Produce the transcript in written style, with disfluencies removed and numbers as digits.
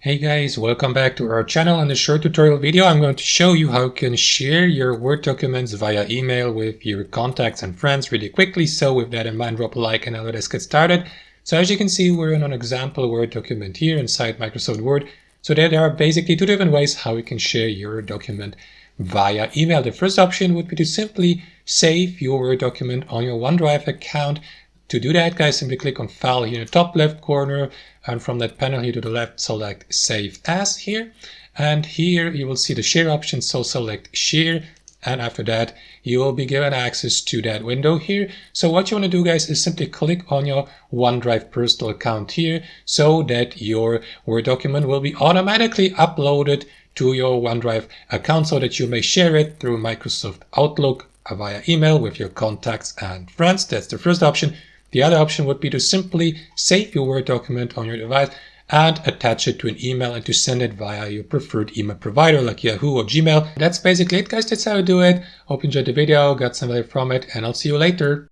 Hey guys, welcome back to our channel. In this short tutorial video, I'm going to show you how you can share your Word documents via email with your contacts and friends really quickly. So with that in mind, drop a like and let us get started. So as you can see, we're in an example Word document here inside Microsoft Word. So there are basically two different ways how you can share your document via email. The first option would be to simply save your Word document on your OneDrive account. To do that, guys, simply click on File here in the top left corner, and from that panel here to the left, select Save As here. And here you will see the share option, so select Share. And after that, you will be given access to that window here. So what you want to do, guys, is simply click on your OneDrive personal account here so that your Word document will be automatically uploaded to your OneDrive account so that you may share it through Microsoft Outlook via email with your contacts and friends. That's the first option. The other option would be to simply save your Word document on your device and attach it to an email and to send it via your preferred email provider like Yahoo or Gmail. That's basically it, guys. That's how you do it. Hope you enjoyed the video, got some value from it, and I'll see you later.